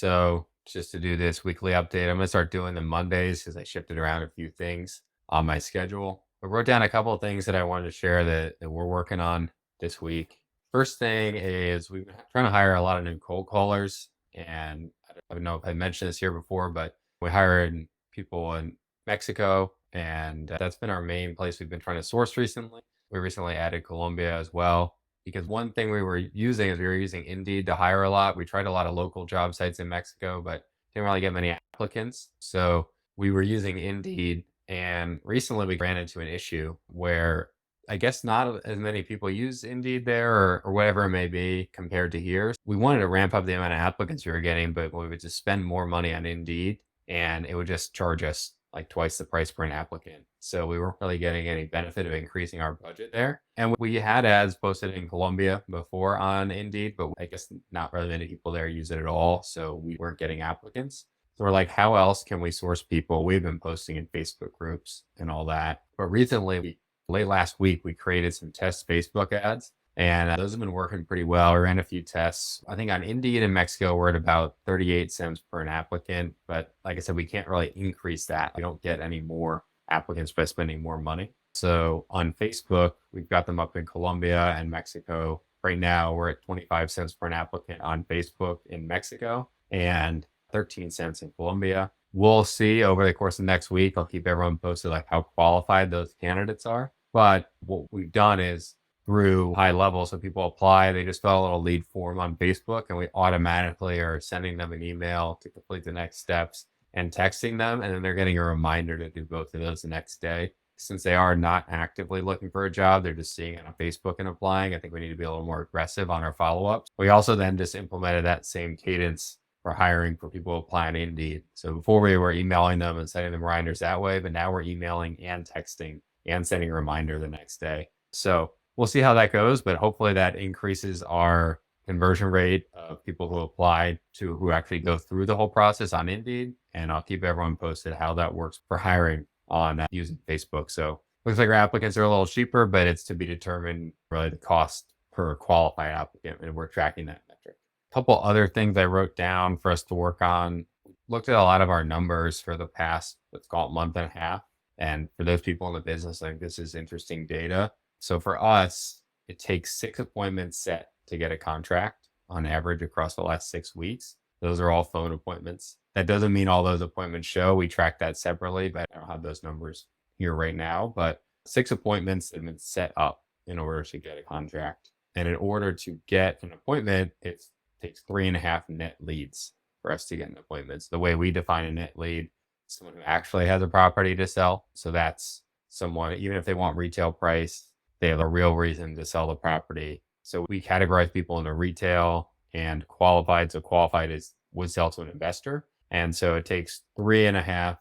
So just to do this weekly update, I'm going to start doing them Mondays because I shifted around a few things on my schedule. I wrote down a couple of things that I wanted to share that we're working on this week. First thing is we've been trying to hire a lot of new cold callers. And I don't know if I mentioned this here before, but we hired people in Mexico, and that's been our main place we've been trying to source recently. We recently added Colombia as well because one thing we were using is we were using Indeed to hire a lot. We tried a lot of local job sites in Mexico, but didn't really get many applicants. So we were using Indeed. And recently we ran into an issue where I guess not as many people use Indeed there or whatever it may be compared to here. We wanted to ramp up the amount of applicants we were getting, but we would just spend more money on Indeed and it would just charge us like twice the price per an applicant. So we weren't really getting any benefit of increasing our budget there. And we had ads posted in Colombia before on Indeed, but I guess not really many people there use it at all. So we weren't getting applicants. So we're like, how else can we source people? We've been posting in Facebook groups and all that. But recently, late last week, we created some test Facebook ads. And those have been working pretty well. We ran a few tests. I think on Indeed in Mexico, we're at about 38 cents per an applicant. But like I said, we can't really increase that. We don't get any more applicants by spending more money. So on Facebook, we've got them up in Colombia and Mexico. Right now, we're at 25 cents per an applicant on Facebook in Mexico and 13 cents in Colombia. We'll see over the course of next week. I'll keep everyone posted like how qualified those candidates are. But what we've done is through high level. So people apply, they just fill out a little lead form on Facebook and we automatically are sending them an email to complete the next steps and texting them. And then they're getting a reminder to do both of those the next day. Since they are not actively looking for a job, they're just seeing it on Facebook and applying. I think we need to be a little more aggressive on our follow-ups. We also then just implemented that same cadence for hiring for people applying Indeed. So before we were emailing them and sending them reminders that way, but now we're emailing and texting and sending a reminder the next day. So we'll see how that goes, but hopefully that increases our conversion rate of people who apply to who actually go through the whole process on Indeed. And I'll keep everyone posted how that works for hiring on using Facebook. So looks like our applicants are a little cheaper, but it's to be determined really the cost per qualified applicant. And we're tracking that metric. A couple other things I wrote down for us to work on. Looked at a lot of our numbers for the past, let's call it month and a half. And for those people in the business, I think this is interesting data. So for us, it takes 6 appointments set to get a contract on average across the last 6 weeks. Those are all phone appointments. That doesn't mean all those appointments show. We track that separately, but I don't have those numbers here right now. But 6 appointments have been set up in order to get a contract. And in order to get an appointment, it takes 3.5 net leads for us to get an appointment. So the way we define a net lead is someone who actually has a property to sell. So that's someone, even if they want retail price, they have a real reason to sell the property. So we categorize people into retail and qualified. So qualified would sell to an investor. And so it takes 3.5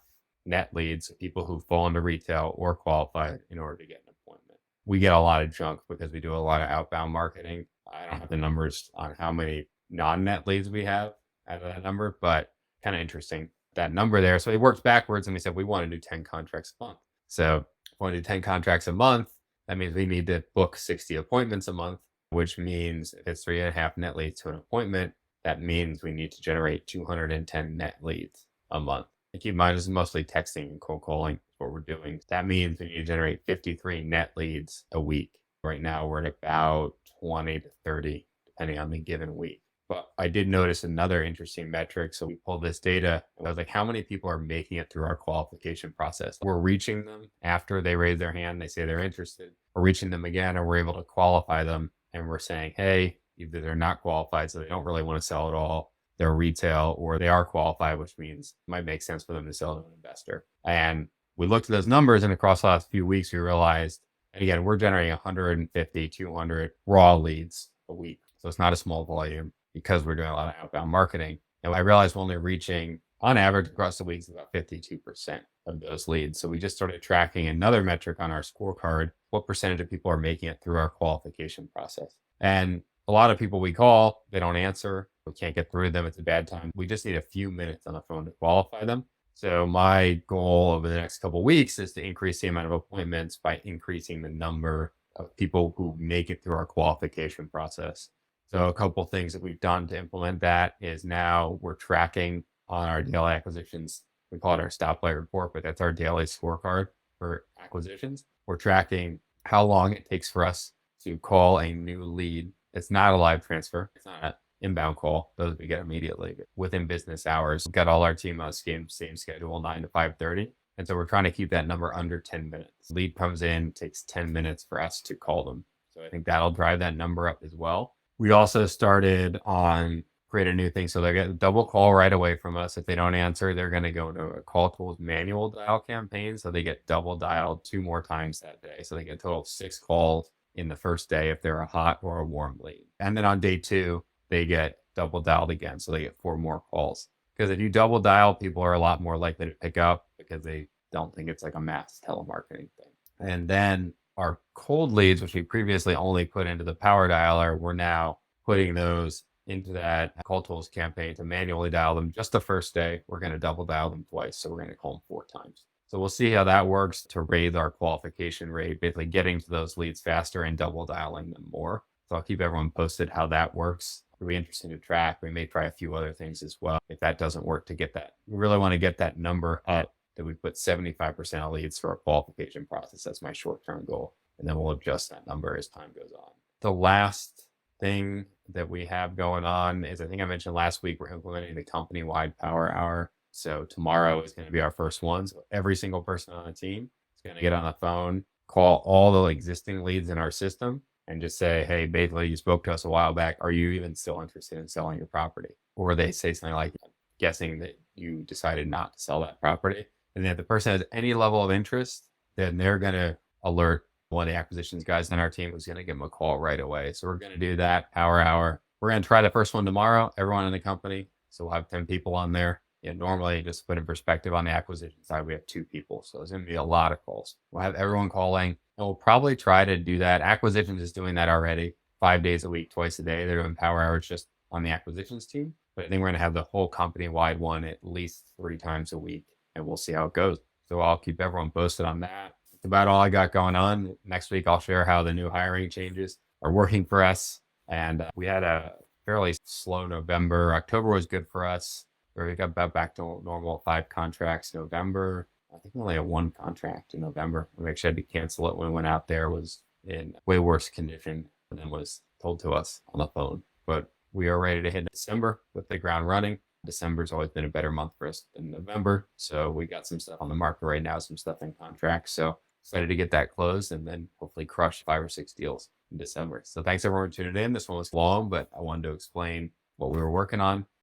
net leads, people who fall into retail or qualified in order to get an appointment. We get a lot of junk because we do a lot of outbound marketing. I don't have the numbers on how many non-net leads we have out of that number, but kind of interesting that number there. So it works backwards and we said we want to do 10 contracts a month. So if we want to do 10 contracts a month, that means we need to book 60 appointments a month, which means if it's 3.5 net leads to an appointment, that means we need to generate 210 net leads a month. And keep in mind, this is mostly texting and cold calling, what we're doing. That means we need to generate 53 net leads a week. Right now, we're at about 20 to 30, depending on the given week. But I did notice another interesting metric. So we pulled this data. I was like, how many people are making it through our qualification process? We're reaching them after they raise their hand. They say they're interested. We're reaching them again, and we're able to qualify them. And we're saying, hey, either they're not qualified, so they don't really want to sell at all. They're retail, or they are qualified, which means it might make sense for them to sell to an investor. And we looked at those numbers, and across the last few weeks, we realized, and again, we're generating 150, 200 raw leads a week. So it's not a small volume because we're doing a lot of outbound marketing. And I realized we're only reaching, on average, across the weeks, about 52% of those leads. So we just started tracking another metric on our scorecard. What percentage of people are making it through our qualification process? And a lot of people we call, they don't answer. We can't get through to them. It's a bad time. We just need a few minutes on the phone to qualify them. So my goal over the next couple of weeks is to increase the amount of appointments by increasing the number of people who make it through our qualification process. So a couple things that we've done to implement that is now we're tracking on our daily acquisitions. We call it our stoplight report, but that's our daily scorecard for acquisitions. We're tracking how long it takes for us to call a new lead. It's not a live transfer. It's not an inbound call. Those we get immediately within business hours. We've got all our team on the same schedule, 9 to 5:30. And so we're trying to keep that number under 10 minutes. Lead comes in, takes 10 minutes for us to call them. So I think that'll drive that number up as well. We also started on create a new thing. So they get a double call right away from us. If they don't answer, they're going to go to a call tools manual dial campaign. So they get double dialed 2 more times that day. So they get a total of 6 calls in the first day if they're a hot or a warm lead. And then on day 2, they get double dialed again. So they get 4 more calls. Because if you double dial, people are a lot more likely to pick up because they don't think it's like a mass telemarketing thing. And then our cold leads, which we previously only put into the power dialer, we're now putting those into that call tools campaign to manually dial them just the first day. We're going to double dial them twice. So we're going to call them 4 times. So we'll see how that works to raise our qualification rate, basically getting to those leads faster and double dialing them more. So I'll keep everyone posted how that works. It'll be interesting to track. We may try a few other things as well if that doesn't work to get that. We really want to get that number up that we put 75% of leads through our qualification process. That's my short-term goal. And then we'll adjust that number as time goes on. The last thing that we have going on is, I think I mentioned last week, we're implementing the company-wide power hour. So tomorrow is going to be our first one. So every single person on the team is going to get on the phone, call all the existing leads in our system and just say, hey, basically you spoke to us a while back. Are you even still interested in selling your property? Or they say something like, guessing that you decided not to sell that property. And then if the person has any level of interest, then they're going to alert one of the acquisitions guys on our team who's going to give them a call right away. So we're going to do that power hour. We're going to try the first one tomorrow, everyone in the company. So we'll have 10 people on there. Normally, just to put in perspective on the acquisition side, we have 2 people. So there's going to be a lot of calls. We'll have everyone calling, and we'll probably try to do that. Acquisitions is doing that already 5 days a week, twice a day. They're doing power hours just on the acquisitions team. But I think we're going to have the whole company-wide one at least 3 times a week, and we'll see how it goes. So I'll keep everyone posted on that. That's about all I got going on. Next week, I'll share how the new hiring changes are working for us. And we had a fairly slow November. October was good for us. We got back to normal 5 contracts November. I think we only had 1 contract in November. We actually had to cancel it when we went out there. It was in way worse condition than was told to us on the phone. But we are ready to hit December with the ground running. December's always been a better month for us than November. So we got some stuff on the market right now, some stuff in contract. So excited to get that closed and then hopefully crush 5 or 6 deals in December. So thanks everyone for tuning in. This one was long, but I wanted to explain what we were working on.